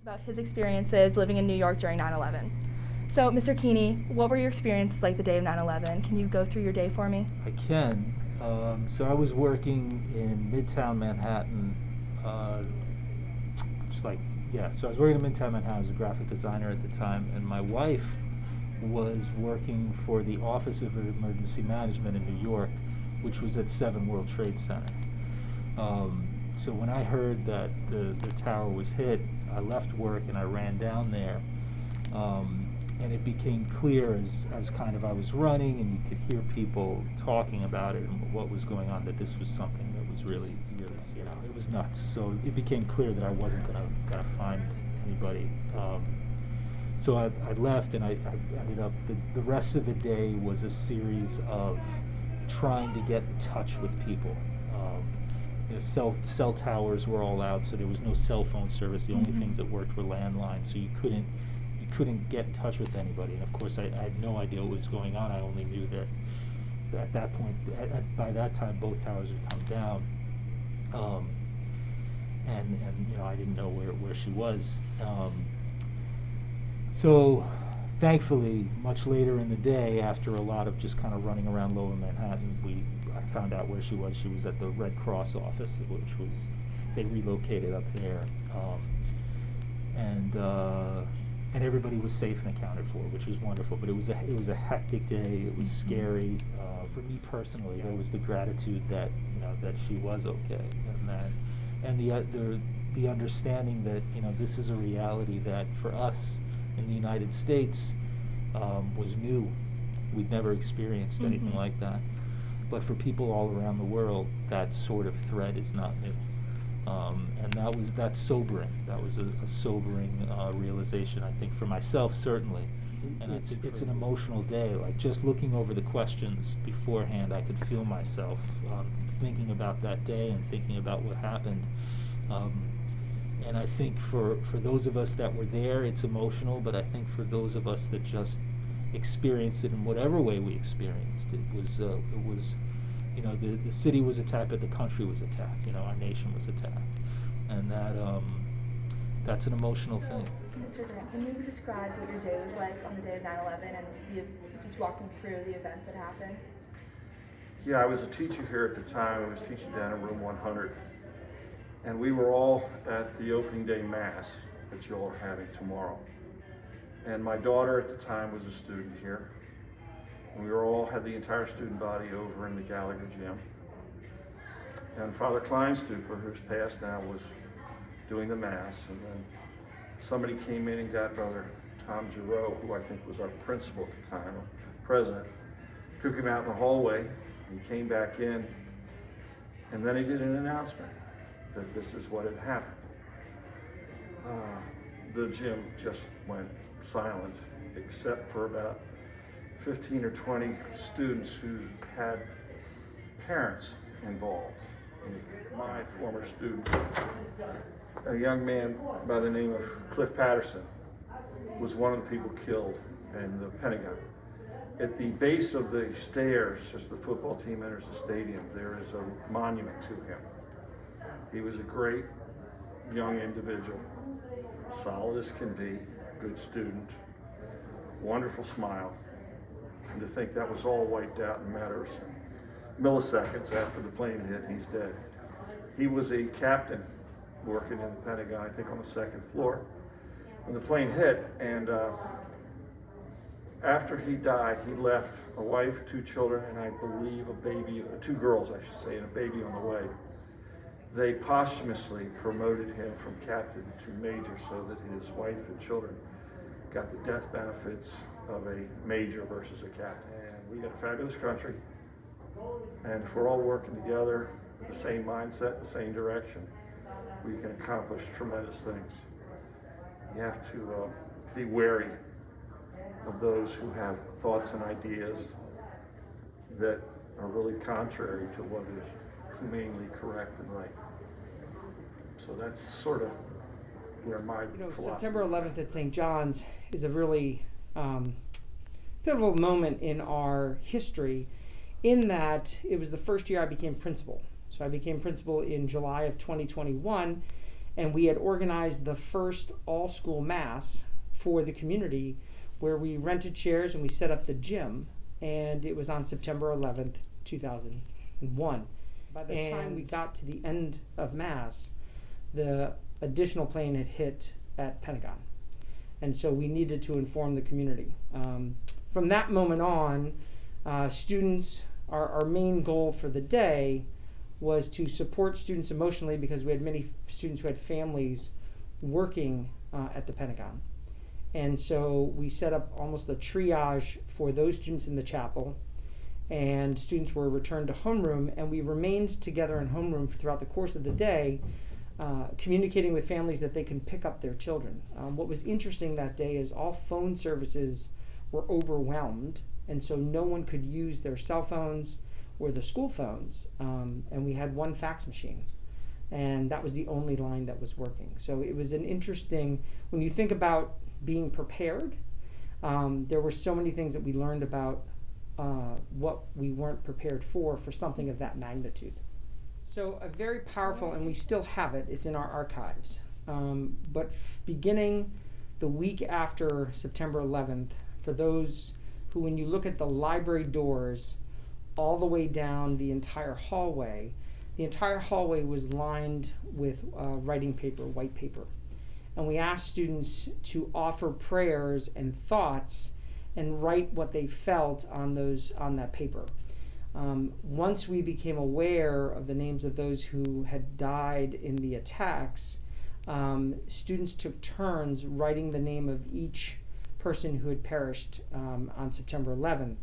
About his experiences living in New York during 9/11. So, Mr. Keeney, what were your experiences like the day of 9/11? Can you go through your day for me? I can. So I was working in Midtown Manhattan, so I was working in Midtown Manhattan as a graphic designer at the time, and my wife was working for the Office of Emergency Management in New York, which was at 7 World Trade Center. So when I heard that the tower was hit, I left work and I ran down there. And it became clear as kind of I was running and you could hear people talking about it and what was going on, that this was something that was really, it was nuts. So it became clear that I wasn't gonna find anybody. So I left, and I ended up, the rest of the day was a series of trying to get in touch with people. Cell towers were all out, so there was no cell phone service. The only things that worked were landlines, so you couldn't get in touch with anybody. And of course, I had no idea what was going on. I only knew that at that point, by that time, both towers had come down, and I didn't know where she was. So thankfully, much later in the day, after a lot of just kind of running around Lower Manhattan, I found out where she was. She was at the Red Cross office, which was, they relocated up there, and everybody was safe and accounted for, which was wonderful. But it was a hectic day. It was scary. For me personally, there was the gratitude that that she was okay, and the understanding that this is a reality that for us in the United States was new. We'd never experienced anything like that. But for people all around the world, that sort of threat is not new. And that's sobering. That was a sobering realization, I think, for myself, certainly. And it's an emotional day. Like, just looking over the questions beforehand, I could feel myself thinking about that day and thinking about what happened. And I think for those of us that were there, it's emotional, but I think for those of us that just experienced it in whatever way we experienced it, was the city was attacked, but the country was attacked. Our nation was attacked, and that's an emotional thing. Mr. Grant, can you describe what your day was like on the day of 9/11 and just walking through the events that happened? Yeah, I was a teacher here at the time. I was teaching down in room 100. And we were all at the opening day mass that you all are having tomorrow. And my daughter at the time was a student here. And we had the entire student body over in the Gallagher gym. And Father Kleinstuper, who's passed now, was doing the mass. And then somebody came in and got Brother Tom Giroux, who I think was our principal at the time, president, took him out in the hallway. He came back in, and then he did an announcement that this is what had happened. The gym just went silent, except for about 15 or 20 students who had parents involved. My former student, a young man by the name of Cliff Patterson, was one of the people killed in the Pentagon. At the base of the stairs, as the football team enters the stadium, there is a monument to him. He was a great young individual, solid as can be, good student, wonderful smile. And to think that was all wiped out in a matter of milliseconds after the plane hit, he's dead. He was a captain working in the Pentagon, I think on the second floor, when the plane hit. And after he died, he left a wife, 2 children, and I believe a baby, 2 girls, I should say, and a baby on the way. They posthumously promoted him from captain to major so that his wife and children got the death benefits of a major versus a captain. And we got a fabulous country, and if we're all working together with the same mindset, the same direction, we can accomplish tremendous things. You have to be wary of those who have thoughts and ideas that are really contrary to what is humanely correct and right. So that's sort of where my philosophy. September 11th at St. John's is a really pivotal moment in our history, in that it was the first year I became principal. So I became principal in July of 2021, And we had organized the first all-school mass for the community where we rented chairs and we set up the gym. And it was on September 11th, 2001. By the time we got to the end of mass, the additional plane had hit at Pentagon. And so we needed to inform the community. From that moment on, students, our main goal for the day was to support students emotionally because we had many students who had families working at the Pentagon. And so we set up almost a triage for those students in the chapel, and students were returned to homeroom, and we remained together in homeroom throughout the course of the day, communicating with families that they can pick up their children. What was interesting that day is all phone services were overwhelmed, and so no one could use their cell phones or the school phones, and we had one fax machine, and that was the only line that was working. So it was an interesting, when you think about being prepared, there were so many things that we learned about what we weren't prepared for something of that magnitude. So a very powerful, and we still have it, it's in our archives, but beginning the week after September 11th, for those who, when you look at the library doors all the way down the entire hallway was lined with writing paper, white paper. And we asked students to offer prayers and thoughts and write what they felt on that paper. Once we became aware of the names of those who had died in the attacks, students took turns writing the name of each person who had perished on September 11th.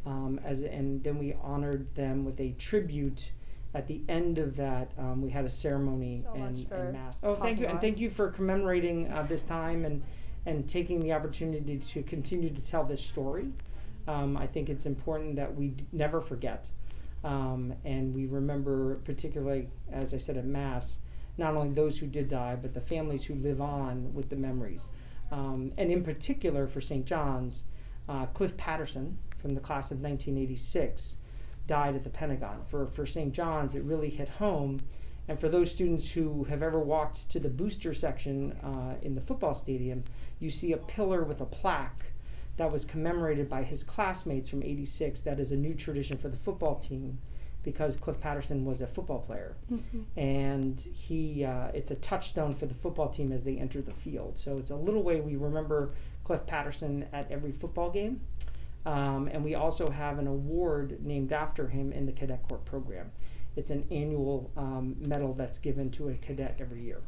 And then we honored them with a tribute. At the end of that, we had a ceremony and mass. Oh, thank you, and thank you for commemorating this time and taking the opportunity to continue to tell this story. I think it's important that we never forget, and we remember, particularly, as I said, at Mass, not only those who did die, but the families who live on with the memories. And in particular, for St. John's, Cliff Patterson from the class of 1986 died at the Pentagon. For St. John's, it really hit home. And for those students who have ever walked to the booster section in the football stadium, you see a pillar with a plaque that was commemorated by his classmates from '86. That is a new tradition for the football team because Cliff Patterson was a football player. Mm-hmm. And it's a touchstone for the football team as they enter the field. So it's a little way we remember Cliff Patterson at every football game. And we also have an award named after him in the Cadet Corps program. It's an annual medal that's given to a cadet every year.